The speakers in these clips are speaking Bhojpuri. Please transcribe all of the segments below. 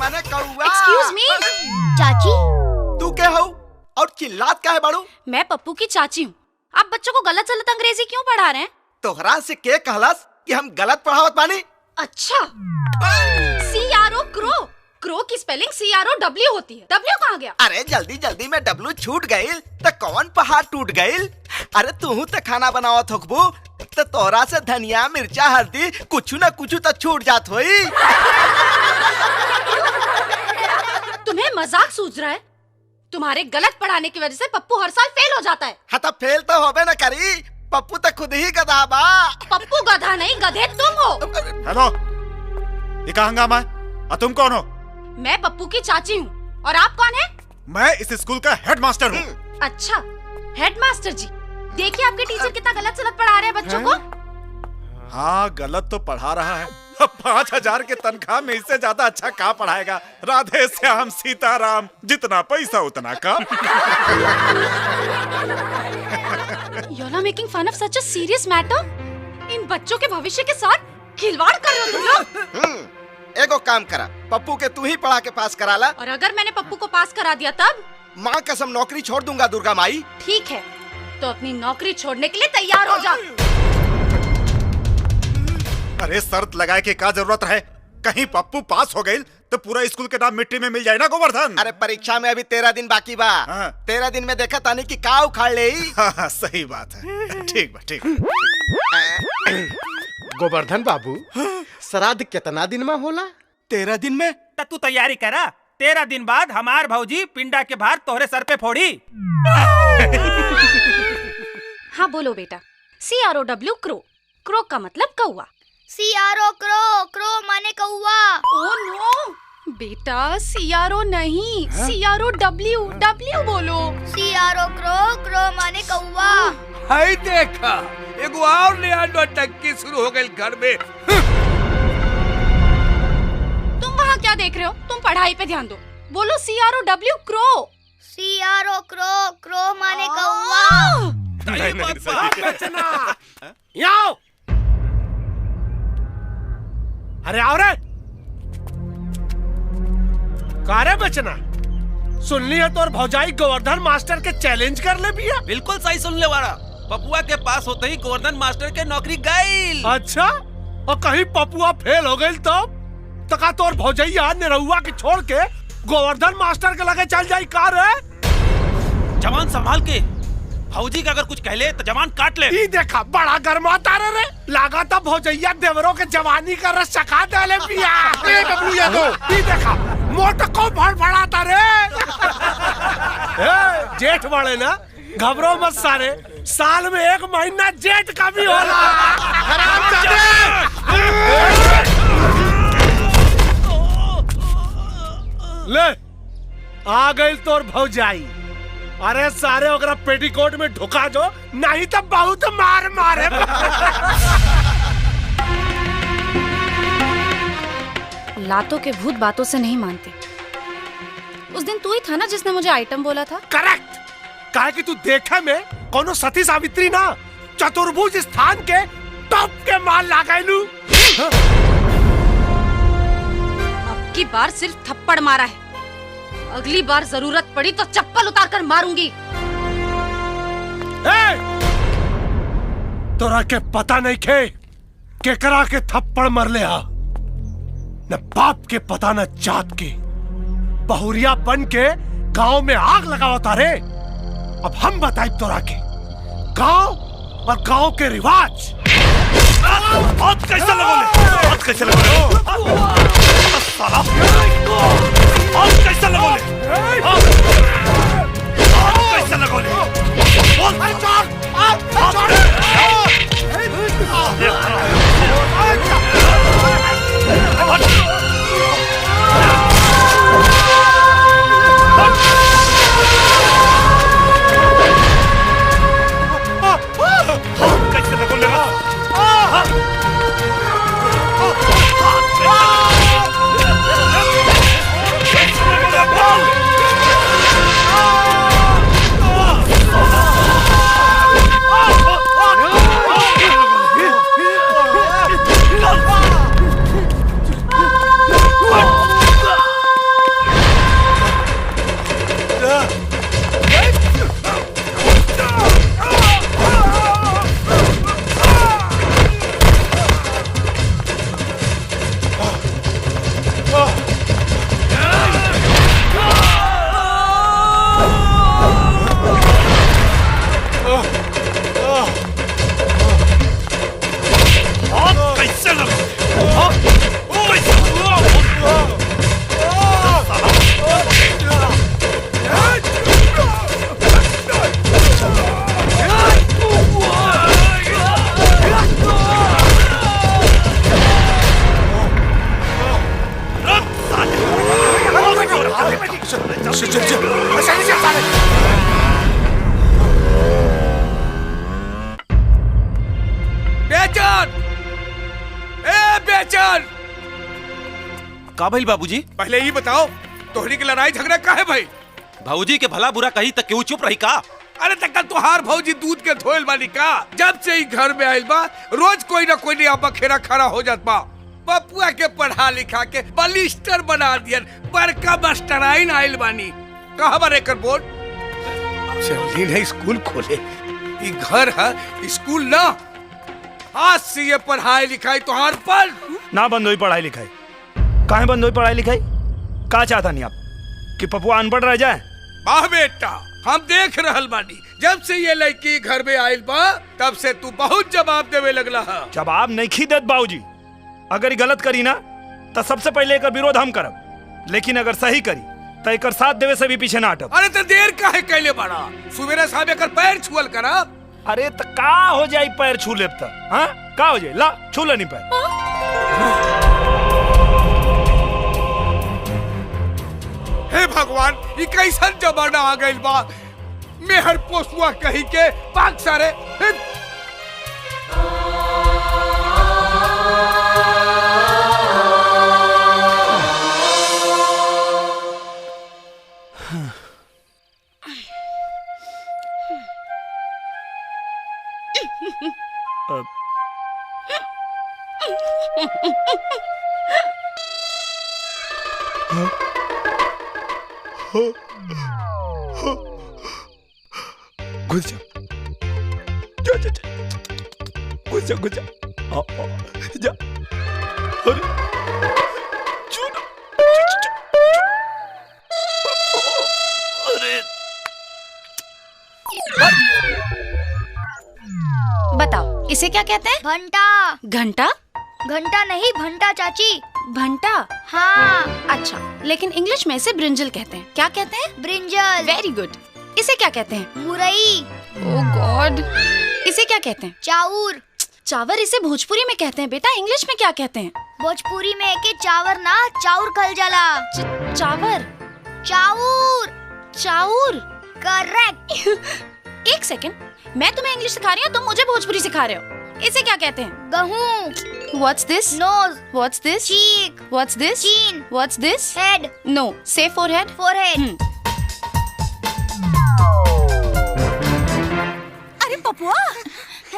माने कौवा। एक्सक्यूज मी चाची। तू क्या हो और चिल्लात क्या है बाड़ू? मैं पप्पू की चाची हूँ। आप बच्चों को गलत सलत अंग्रेजी क्यों पढ़ा रहे हैं? तोहरा से के कहलस कि हम गलत पढ़ावत बानी? अच्छा, CRO क्रो, क्रो की स्पेलिंग CROW होती है। W कहाँ गया? अरे जल्दी जल्दी में W छूट गईल तो कौन पहाड़ टूट गईल? अरे तू तो खाना बनावत होकबू तो तोरा से धनिया मिर्चा हल्दी कुछ न कुछ तो छूट जात होई। तुम्हें मजाक सूझ रहा है? तुम्हारे गलत पढ़ाने की वजह से पप्पू हर साल फेल हो जाता है। हाँ तो फेल तो होबे न करी, पप्पू तो खुद ही गधा बा। पप्पू गधा नहीं, गधे तुम हो। हेलो, ये क्या हंगामा है? और तुम कौन हो? मैं पप्पू की चाची हूँ। और आप कौन है? मैं इस स्कूल का हेडमास्टर हूँ। अच्छा, हेडमास्टर जी, देखिए आपके टीचर कितना गलत सलत पढ़ा रहे हैं बच्चों को। हाँ, गलत तो पढ़ा रहा है। 5,000 के तनख्वाह में इससे ज्यादा अच्छा क्या पढ़ाएगा? राधे श्याम सीताराम, जितना पैसा उतना काम। You're not making fun of such a serious matter? इन बच्चों के भविष्य के साथ खिलवाड़ कर रहे हो तुम लोग। एगो काम करा, पप्पू के तू ही पढ़ा के पास कराला। और अगर मैंने पप्पू को पास करा दिया तब? माँ कसम नौकरी छोड़ दूंगा दुर्गा माई। ठीक है, तो अपनी नौकरी छोड़ने के लिए तैयार हो जा। अरे शर्त लगाए के क्या जरूरत है? कहीं पप्पू पास हो गई तो पूरा स्कूल के नाम मिट्टी में मिल जाए ना गोवर्धन। अरे परीक्षा में अभी 13 दिन बाकी बा। 13 दिन में देखा तानी कि का उखाड़ ले। हाँ, सही बात है। ठीक बा, ठीक। गोवर्धन बाबू, श्राद्ध कितना दिन में होला? 13 दिन में। तू तैयारी करा, 13 दिन बाद हमार भौजी पिंडा के भार तोहरे सर पे फोड़ी। हाँ बोलो बेटा। CROW क्रो, क्रो का मतलब कौवा। CRO क्रो, क्रो माने कौवा। ओह नो बेटा, CRO नहीं, CROW, W बोलो। CRO क्रो, क्रो माने कौवा। हाय देखा, एगो और नया नौटंकी शुरू हो गई घर में। तुम वहाँ क्या देख रहे हो? तुम पढ़ाई पे ध्यान दो। बोलो CROW crow. CRO crow, crow माने कौवा। यहाँ अरे आओ रे। कारे बचना, सुन लिया तो और भौजाई गोवर्धन मास्टर के चैलेंज कर ले भैया। बिल्कुल सही सुन ले वाला। पपुआ के पास होते ही गोवर्धन मास्टर के नौकरी गई। अच्छा, और कहीं पपुआ फेल हो गई तो का तोर भौजैया निरहुआ के छोड़ के गोवर्धन मास्टर के लगे चल जाई का रे? जवान संभाल के, भौजी का अगर कुछ कह ले तो जवान काट ले। ई देखा, बड़ा गरमाता रे। लगा था भौजैया देवरों के जवानी का रस चखा दे ले पिया। ए बबलू यादव, ई देखा मोट को भड़भड़ाता रे। ए जेठ वाले ना, घबरो मत सारे, साल में 1 महीना जेठ का भी होला। ले आ गई तोर भौजाई। अरे सारे ओकरा पेटीकोट में ढुका दो, नहीं तो बहुत मार मारे। लातों के भूत बातों से नहीं मानते। उस दिन तू ही था ना जिसने मुझे आइटम बोला था? करेक्ट। काहे कि तू देखे में कोनो सती सावित्री ना, चतुर्भुज स्थान के टॉप के माल लागैलू। अब की बार सिर्फ थप्पड़ मारा है, अगली बार जरूरत पड़ी तो चप्पल उतार कर मारूंगी। तोरा के पता नहीं खे केकरा के थप्पड़ मर ले हा? न बाप के पता न जात के, बहुरिया बन के गांव में आग लगाओ तारे। अब हम बताए तोरा के गांव और गांव के रिवाज। हाथ कैसे लगोले? हाथ कैसे लगोले? साला, हाथ कैसे लगोले? हाथ कैसे लगोले? बोल। कैसे लगोले? बेचन, ए बेचन, का भइल बाबूजी? पहले ही बताओ तोहरी की लड़ाई झगड़ा काहे भाई? भाऊजी के भला बुरा कही तक क्यों चुप रही का? अरे तक तुहार भौजी दूध के धोइल बानी का? जब से ही घर में आइल बा रोज कोई ना कोई नया बखेरा खड़ा हो जात बा। बपुआ के पढ़ा लिखा के बलिस्टर बना दियन, बड़का मास्टराइन आइल बानी। कहाँ बार एकर बोर्ड? चल नहीं स्कूल खोले, ये घर है स्कूल ना। आज से ये पढ़ाई लिखाई तुहार पर ना बंद हुई पढ़ाई लिखाई। काहे बंद हुई पढ़ाई लिखाई? का चाहता नहीं आप कि पपुआ अनपढ़ रह जाए? वाह बेटा, हम देख रहल बानी जब से ये लड़की घर में आइल बा तब से तू बहुत जवाब देवे लगला है। जवाब नहीं खीदत बाबूजी। अगर ये गलत करी ना तो सबसे पहले एकर विरोध हम करब, लेकिन अगर सही करी तो एकर साथ देवे से भी पीछे ना हटब। अरे तो देर काहे कैले बड़ा? सुबेरे साहब एकर पैर छुअल करब। अरे तो का हो जाई पैर छू लेब त? हाँ का हो जाई? ला छू लेनी पैर। हे भगवान, ये कैसन जमाना आ गइल बा? मेहर पोसुआ कही के पाक सारे। घुस जा, जा जा जा, घुस जा घुस जा, जा। अरे चुना, अरे बताओ इसे क्या कहते हैं? भंटा। घंटा? घंटा नहीं, भंटा चाची। भंटा? हाँ। अच्छा, लेकिन इंग्लिश में इसे ब्रिंजल कहते हैं। क्या कहते हैं? ब्रिंजल। Very good. इसे क्या कहते हैं? मुरई। ओह गॉड। इसे क्या कहते हैं? चाउर। चावर इसे भोजपुरी में कहते हैं बेटा, इंग्लिश में क्या कहते हैं? भोजपुरी में के चावर ना चाउर खल जाला। चावर? चाउर। चाउर? करेक्ट। एक सेकंड, मैं तुम्हें इंग्लिश सिखा रही हूँ, तुम मुझे भोजपुरी सिखा रहे हो। इसे क्या कहते हैं? गहूं। What's this? Nose. What's this? चीक। What's this? चीन। What's this? Head. No. Say forehead. Forehead. अरे पपुआ,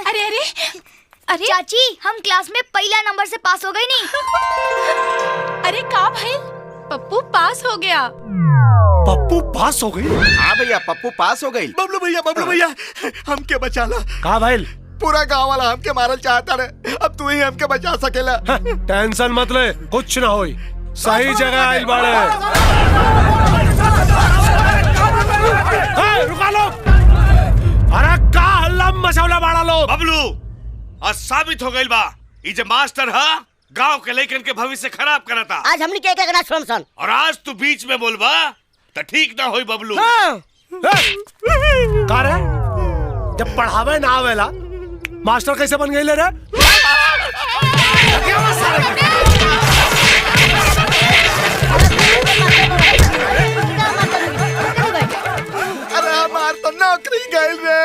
अरे अरे अरे चाची, हम क्लास में पहला नंबर से पास हो गई नी। अरे का भाई, पप्पू पास हो गया। पप्पू पास हो गई? हाँ भैया, पप्पू पास हो गई। बबलू भैया हमके बचा ला। का भाई? पूरा गांव वाला हमके मारल चाहता रहे, अब तू ही हमके बचा सकेला। टेंशन मत ले, कुछ ना होई। सही जगह आइल बाड़े। रुका लो। अरे का हल्ला मचौला बाड़ा लो। बबलू, आज साबित हो गइल बा ई जे मास्टर है गांव के लइकन के भविष्य खराब करता। आज हमनी क्या करना सन और आज तू बीच में बोलबा तो ठीक ना होई बबलू। का रे, जब पढ़ावे ना आवेला मास्टर कैसे बन गई ले रे? अरे हमार तो नौकरी गई रे।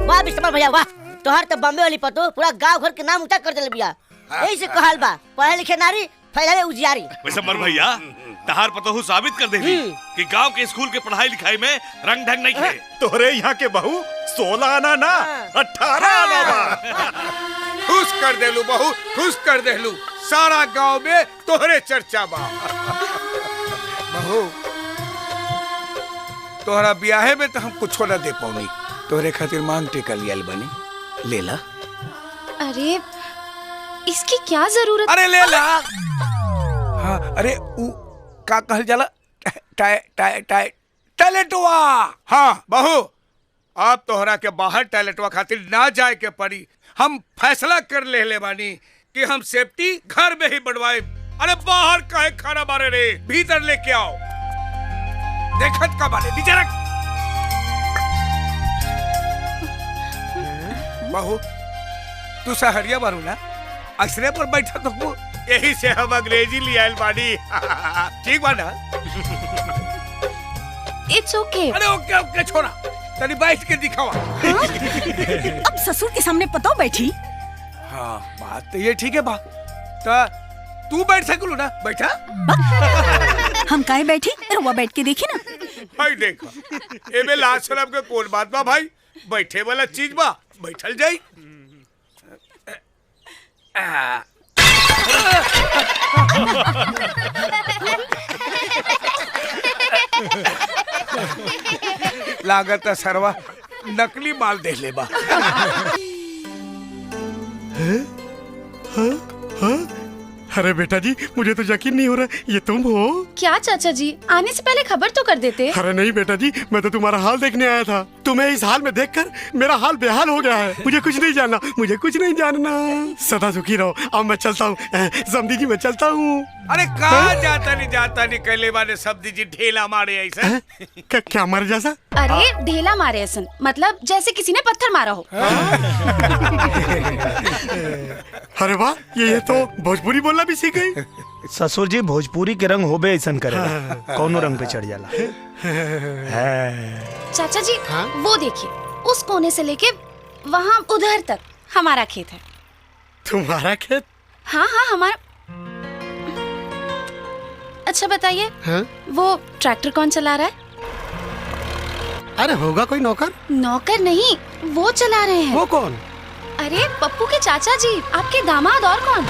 वाह बिस्तर भैया वाह, तोहार तो बम्बे वाली पतो पूरा गांव घर के नाम ऊंचा कर देले बिया। यही से कहल बा, पढ़े लिखे नारी फैलावे उजियारी। वैसे मर भैया, तहार पतोहू साबित कर देली कि गांव के स्कूल के पढ़ाई लिखाई में रंग ढंग नहीं है। तोरे यहाँ के बहू 16 आना ना 18 आना बा। खुश कर देलू बहू, खुश कर देलू। सारा गांव में तोहरे चर्चा बा। बहू, तोहरा ब्याहे में तो हम कुछ ना दे पाऊनी, तोहरे खातिर मांग टेका लियल बनी, ले ला। अरे इसकी क्या जरूरत? अरे ले ला। हाँ, अरे उ का कहल जाला? टैलेंटवा। हाँ बहू, अब तोहरा के बाहर टैलेंटवा खातिर ना जाए के पड़ी। हम फैसला कर ले बानी कि हम सेफ्टी घर में ही बढ़वाए। अरे बाहर काहे खाना मारे रे, भीतर लेके आओ। देखत का बारे, नीचे रख। बहू, तू सहरिया बारू ना, अक्सरे पर बैठा तो यही से हम अंग्रेजी लिया बानी। ठीक बा ना? इट्स ओके। अरे ओके ओके छोड़ा, तनी बैठ के दिखावा। अब ससुर के सामने पतो बैठी। हाँ बात तो ये ठीक है बा, तो तू बैठ सकलू ना, बैठा। हम काहे बैठी, रउआ बैठ के देखी ना। भाई देखा, एमे लाज शर्म के कौन बात बा भाई, बैठे वाला चीज बा, बैठल जाई। लागत सरवा नकली माल दे ले बा। अरे बेटा जी, मुझे तो यकीन नहीं हो रहा ये तुम हो। क्या चाचा जी, आने से पहले खबर तो कर देते। अरे नहीं बेटा जी, मैं तो तुम्हारा हाल देखने आया था। तुम्हें इस हाल में देखकर मेरा हाल बेहाल हो गया है। मुझे कुछ नहीं जानना, मुझे कुछ नहीं जानना। सदा सुखी रहो। अब मैं चलता हूँ समधी जी, मैं चलता हूँ। अरे कहाँ जाता नहीं कहले वाले समधी जी ढेला मारे ऐसा। क्या मारे जैसा? अरे ढेला मारे ऐसा मतलब जैसे किसी ने पत्थर मारा हो। अरे वाह, ये तो भोजपुरी बोलना भी सीख गई। ससुर जी भोजपुरी के रंग होबे ऐसा करे, कौनो रंग पे चढ़ जाला। चाचा जी वो देखिए, उस कोने से लेके वहाँ उधर तक हमारा खेत है। तुम्हारा खेत? हाँ हाँ हमारा। अच्छा बताइए, वो ट्रैक्टर कौन चला रहा है? अरे होगा कोई नौकर। नौकर नहीं, वो चला रहे हैं। वो कौन? अरे पप्पू के चाचा जी, आपके दामाद। और कौन?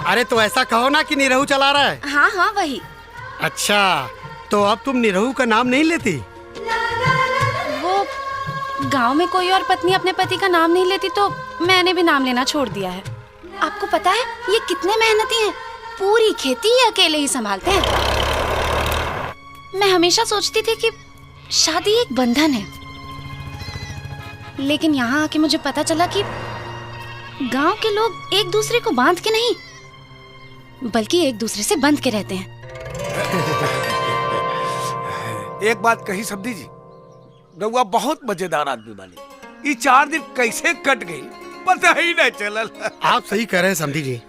अरे तो ऐसा कहो ना कि निरहू चला रहा है। हाँ हाँ वही। अच्छा, तो अब तुम निरहू का नाम नहीं लेती? वो गांव में कोई और पत्नी अपने पति का नाम नहीं लेती तो मैंने भी नाम लेना छोड़ दिया है। आपको पता है ये कितने मेहनती हैं, पूरी खेती ही अकेले ही संभालते हैं। मैं हमेशा सोचती थी कि शादी एक बंधन है, लेकिन यहाँ आके मुझे पता चला कि गांव के लोग एक दूसरे को बांध के नहीं बल्कि एक दूसरे से बंध के रहते हैं। एक बात कही समधी जी, रउआ बहुत मजेदार आदमी बने। ये 4 दिन कैसे कट गई पता ही नहीं चलल। आप सही कह रहे हैं समधी जी।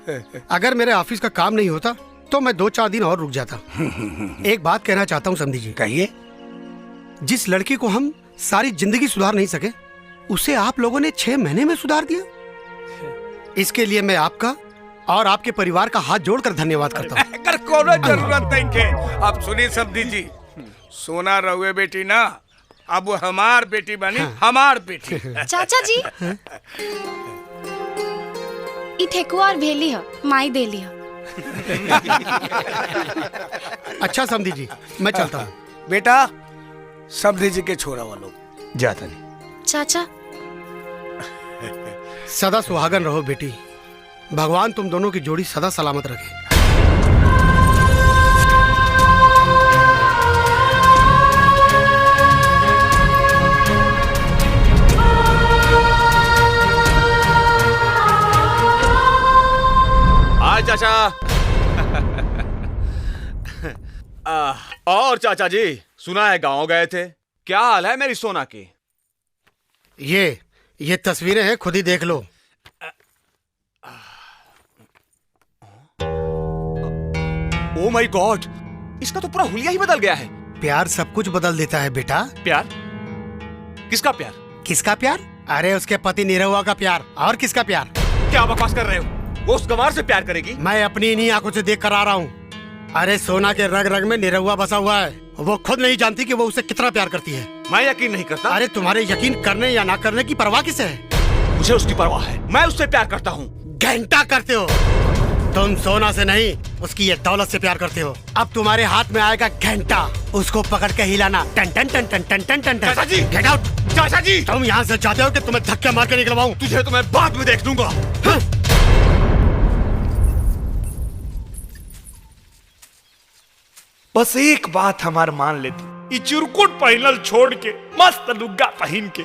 अगर मेरे ऑफिस का काम नहीं होता तो मैं 2-4 दिन और रुक जाता। एक बात कहना चाहता हूँ समधी जी। कहिए। जिस लड़की को हम सारी जिंदगी सुधार नहीं सके, उसे आप लोगों ने 6 महीने में सुधार दिया। इसके लिए मैं आपका और आपके परिवार का हाथ जोड़कर धन्यवाद करता हूँ। अगर कोनो जरूरत नहीं के। आप सुनिए समधी जी, सोना रहुए बेटी ना, अब वो हमार बेटी बनी। हमार बेटी। चाचा जी ई ठेकुआ और भेली है, माई देली है। अच्छा समधी जी, मैं चलता हूँ। बेटा समधी जी के छोरा वालों जाता नहीं। चाचा सदा सुहागन रहो बेटी। भगवान तुम दोनों की जोड़ी सदा सलामत रखे। हाय चाचा। और चाचा जी, सुना है गांव गए थे, क्या हाल है मेरी सोना की? ये तस्वीरें हैं, खुद ही देख लो। ओ माय गॉड, इसका तो पूरा हुलिया ही बदल गया है। प्यार सब कुछ बदल देता है बेटा। प्यार? किसका प्यार? किसका प्यार? अरे उसके पति निरहुआ का प्यार। और किसका प्यार? क्या बकवास कर रहे हो? वो उस गंवार से प्यार करेगी? मैं अपनी इन्हीं आंखों से देख कर आ रहा हूँ। अरे सोना के रग रग में निरहुआ बसा हुआ है। वो खुद नहीं जानती कि वो उसे कितना प्यार करती है। मैं यकीन नहीं करता। अरे तुम्हारे यकीन करने या ना करने की परवाह किसे है? मुझे उसकी परवाह है, मैं उससे प्यार करता हूँ। घंटा करते हो तुम, सोना से नहीं उसकी ये दौलत से प्यार करते हो। अब तुम्हारे हाथ में आएगा घंटा, उसको पकड़ के हिलाना। टन टन टन टन टन टन टन। चाचा जी, गेट आउट। चाचा जी, तुम यहाँ से चाहते हो कि तुम्हें धक्के मार के निकलवाऊं? तुझे तो मैं बाद में देख लूंगा। बस एक बात हमार मान लेती, चुरकुट पहनल छोड़ के मस्त लुग्गा पहन के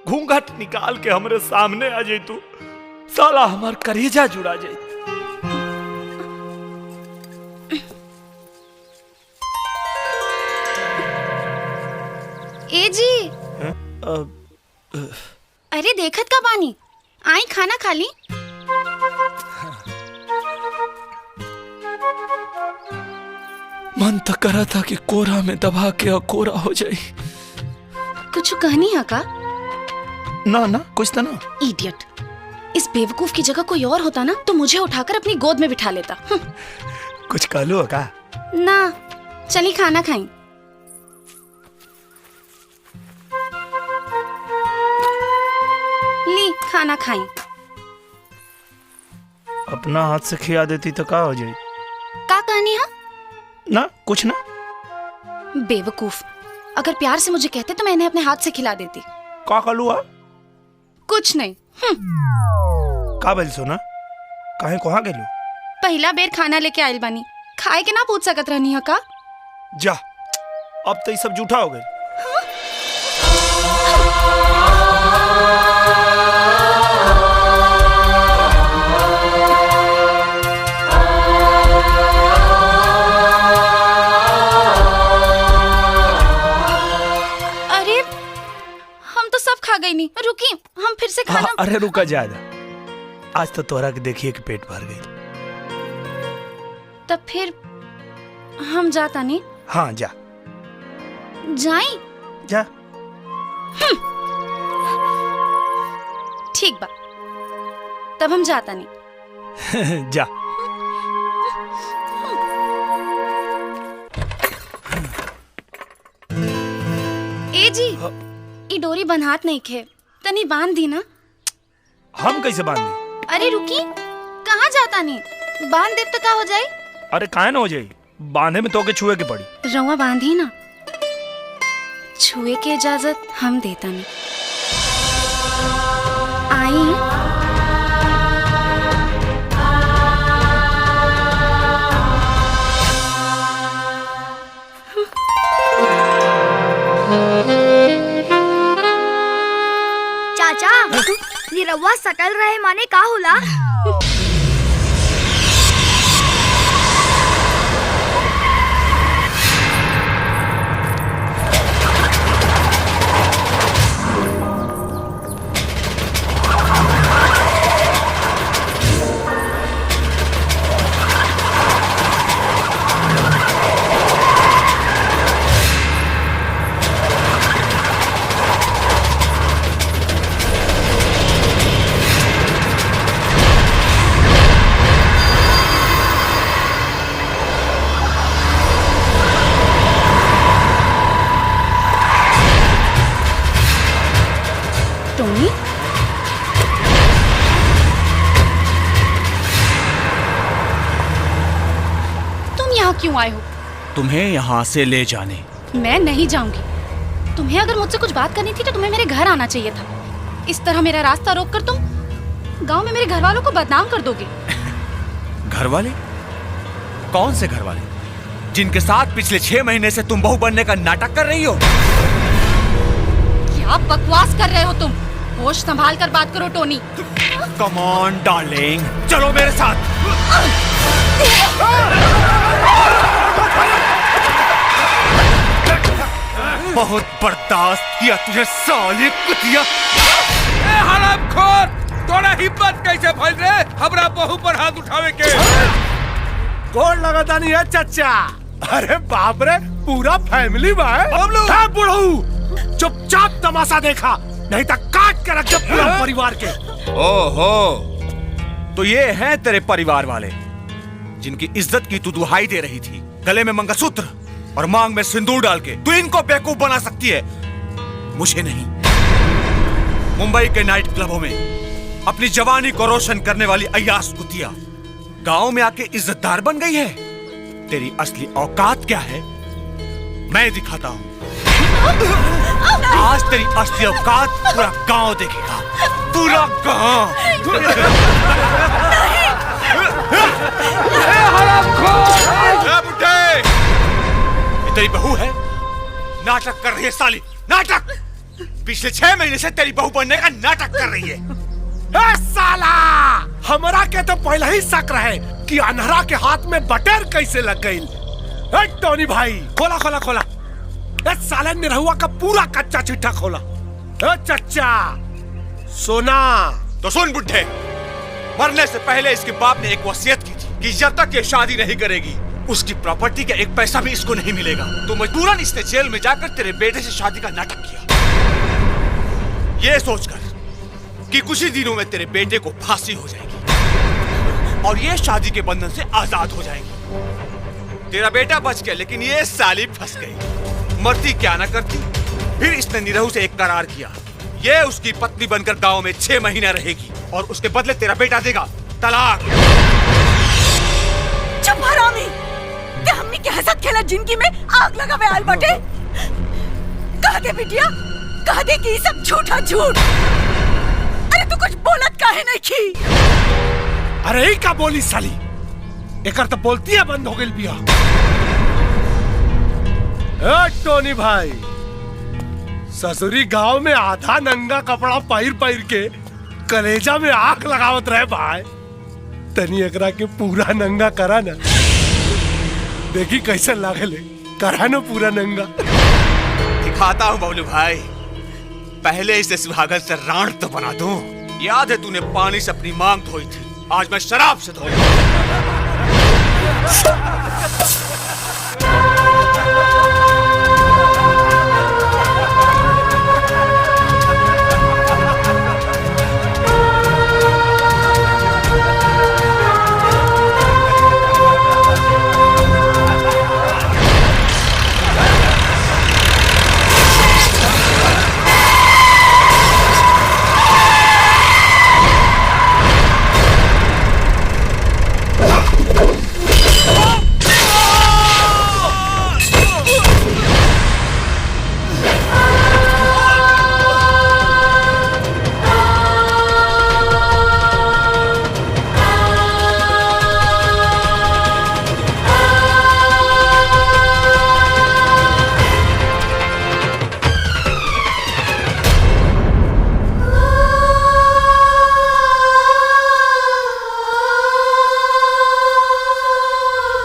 घूंघट निकाल के हमरे सामने आ जाई तू, साला हमार करेजा जुड़ा जाई। ए जी। अरे देखत का बानी, आई खाना खा ली। मन तो करा था कि कोरा में दबा के अकोरा हो जाए। कुछ कहनी है का? ना ना कुछ तो ना। इडियट, इस बेवकूफ की जगह कोई और होता ना तो मुझे उठाकर अपनी गोद में बिठा लेता। कुछ कहलू का? ना, चली खाना खाई। ली खाना खाई। अपना हाथ से खिया देती तो का हो जाए? का कहनी है? ना कुछ ना। बेवकूफ, अगर प्यार से मुझे कहते तो मैं इन्हें अपने हाथ से खिला देती। का कहलू? कुछ नहीं। का बोल सोना? काहे कहाँ गेलू? पहला बेर खाना लेके आयल बानी, खाए के ना पूछ सकत रहनी है का? जा, अब तो ये सब झूठा हो गए। अरे हम तो सब खा गई नहीं, रुकी हम फिर से खाना। अरे रुका ज्यादा, आज तो तोरा के देखिए कि पेट भर गई। तब फिर हम जाता नहीं? हाँ जा। जाई? जा। ठीक बा, तब हम जाता नहीं। जा। ए जी, ई डोरी बंधात नहीं खे, तनी बांध दी ना। हम कैसे बांधे? अरे रुकी, कहाँ जाता नहीं? बांध दे तो का हो जाए? अरे काहे ना हो जाए, बांधे में तो के छुए के पड़ी। रउआ बांधी ना, छुए के इजाजत हम देता नहीं। आई चाचा, निरहुआ सटल रहे माने का होला? टोनी, तुम यहाँ क्यों आए हो? तुम्हें यहाँ से ले जाने। मैं नहीं जाऊंगी। तुम्हें अगर मुझसे कुछ बात करनी थी तो तुम्हें मेरे घर आना चाहिए था। इस तरह मेरा रास्ता रोककर तुम गांव में मेरे घर वालों को बदनाम कर दोगे। घर वाले? कौन से घर वाले? जिनके साथ पिछले 6 महीने से तुम बहू बनने का नाटक कर रही हो? क्या बकवास कर रहे हो तुम? होश संभाल कर बात करो टोनी। कम ऑन डार्लिंग, चलो मेरे साथ। बहुत बर्दाश्त किया तुझे साले कुतिया। हरामखोर, तोरा हिम्मत कैसे भइल रे हमरा बहू पर हाथ उठावे के? गोड़ लगाता नहीं है चचा। अरे बाप रे, पूरा फैमिली बा है। बुढ़ऊ, चुपचाप तमाशा देखा, नहीं तो काट के रख दे पूरा परिवार के। ओहो, तो ये हैं तेरे परिवार वाले जिनकी इज्जत की तू दुहाई दे रही थी। गले में मंगलसूत्र और मांग में सिंदूर डाल के तू इनको बेवकूफ बना सकती है, मुझे नहीं। मुंबई के नाइट क्लबों में अपनी जवानी को रोशन करने वाली अय्याश कुतिया गांव में आके इज्जतदार बन गई है। तेरी असली औकात क्या है मैं दिखाता हूं। आज तेरी असली औकात पूरा गांव देखेगा, पूरा गांव। बुड्ढे, ये तेरी बहू है? नाटक कर रही है साली, नाटक। पिछले 6 महीने से तेरी बहू बनने का नाटक कर रही है। साला, हमरा के तो पहले ही शक रहे कि अनहरा के हाथ में बटेर कैसे लग गई। टोनी भाई, खोला खोला खोला, इस साले निरहुआ का पूरा कच्चा चिट्ठा खोला। चच्चा सोना तो सुन बुड्ढे, मरने से पहले इसके बाप ने एक वसीयत की थी कि जब तक ये शादी नहीं करेगी उसकी प्रॉपर्टी का एक पैसा भी इसको नहीं मिलेगा। तो मजबूरन इसने जेल में जाकर तेरे बेटे से शादी का नाटक किया, ये सोचकर कि कुछ ही दिनों में तेरे बेटे को फांसी हो जाएगी और ये शादी के बंधन से आजाद हो जाएगी। तेरा बेटा बच गया, लेकिन ये साली फंस गई। मरती क्या ना करती। फिर इसने निरहु से एक करार किया, ये उसकी पत्नी बनकर गांव में 6 महीना रहेगी और उसके बदले तेरा बेटा देगा तलाक। चुप हरामी, ते हमनी के हसत खेला जिंदगी में आग लगावे आल बाटे। कह दे बिटिया, कह दे कि ये सब झूठा झूठ। अरे तू कुछ बोलत काहे नहीं की? अरे ही का बोली साली, एकर तो बोलती है बंद हो गई बिया। टोनी भाई, ससुरी गांव में आधा नंगा कपड़ा पहिर के कलेजा में आग लगावत रहे भाई। तनी एकरा के पूरा नंगा करा ना, देखी कैसे लागले। करा ना पूरा नंगा। दिखाता हूँ बबलू भाई, पहले इसे सुहागन से राण तो बना दूं। याद है तूने पानी से अपनी मांग धोई थी, आज मैं शराब से धोई।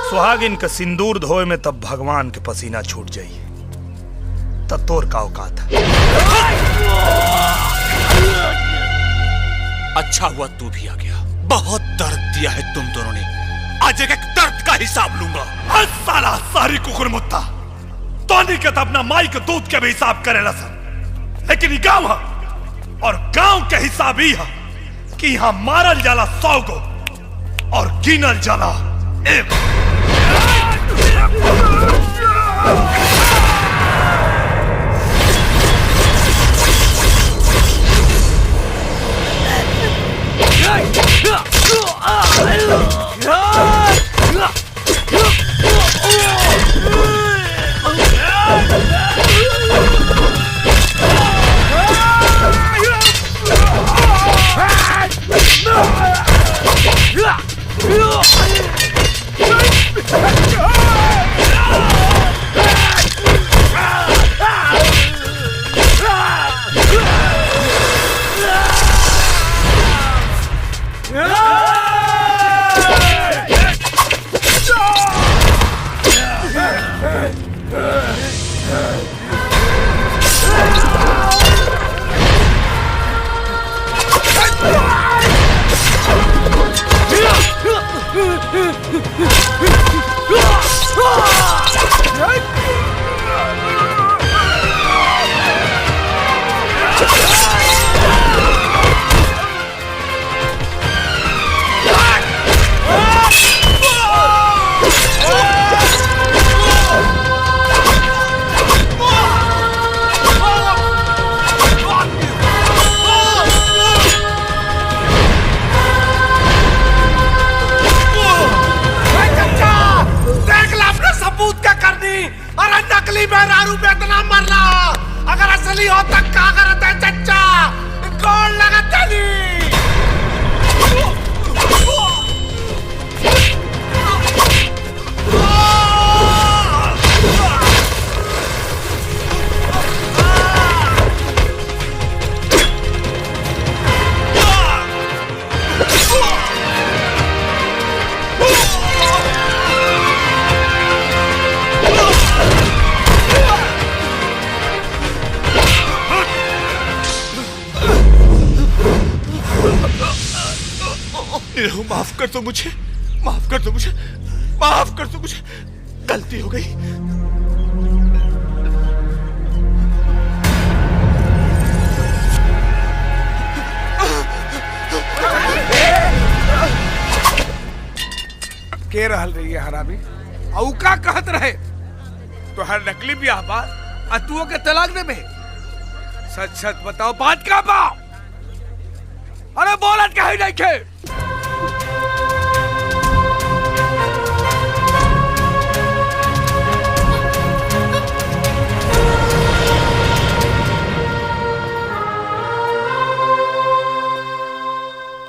सुहागिन का सिंदूर धोए में तब भगवान के पसीना छूट जाइए, तब तोर का औकात है। अच्छा हुआ तू भी आ गया, बहुत दर्द दिया है तुम दोनों ने, आज एक दर्द का हिसाब लूंगा। हर साला सारी कुकुर मुत्ता तोनी के तब ना माई के दूध के भी हिसाब करेला सर, लेकिन ये गांव है और गांव के हिसाब ही है कि यहाँ मारल जाला 100 को और गिनल जाला 1। माफ कर दो मुझे, माफ कर दो मुझे, माफ कर दो, मुझे गलती हो गई। के रहल रही है हरामी? औका कहत रहे तो हर नकली ब्याह बा अतुओं के तलाक दे में। सच सच बताओ बात का बा? अरे बोलत कहीं नहीं खे।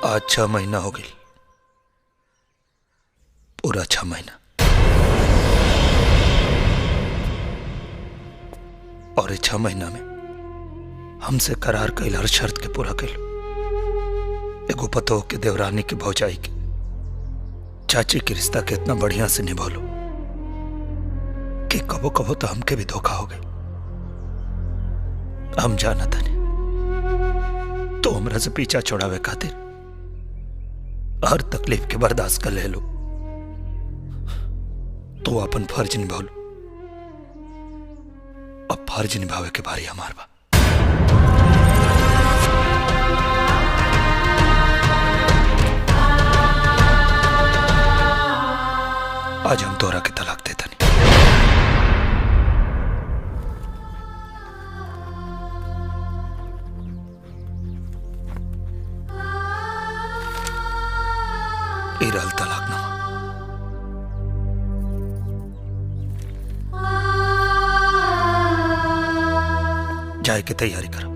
आज 6 महीना हो गई, पूरा 6 महीना। और ये 6 महीना में हमसे करार कैल हर शर्त के पूरा कैल। एगो पतो के देवरानी की भौजाई के चाची के रिश्ता के इतना बढ़िया से निभालो कि कबो कबो तो हमके भी धोखा हो गई। हम जाना था नहीं तो हमरा से पीछा छोड़ावे खातिर हर तकलीफ के बर्दाश्त कर ले लो, तो अपन फर्ज निभाओ लो। अब फर्ज निभावे के बारी हमार बा। आज हम तोरा के तलाक देता नहीं। इरल तलाकनामा। जाए की तैयारी कर।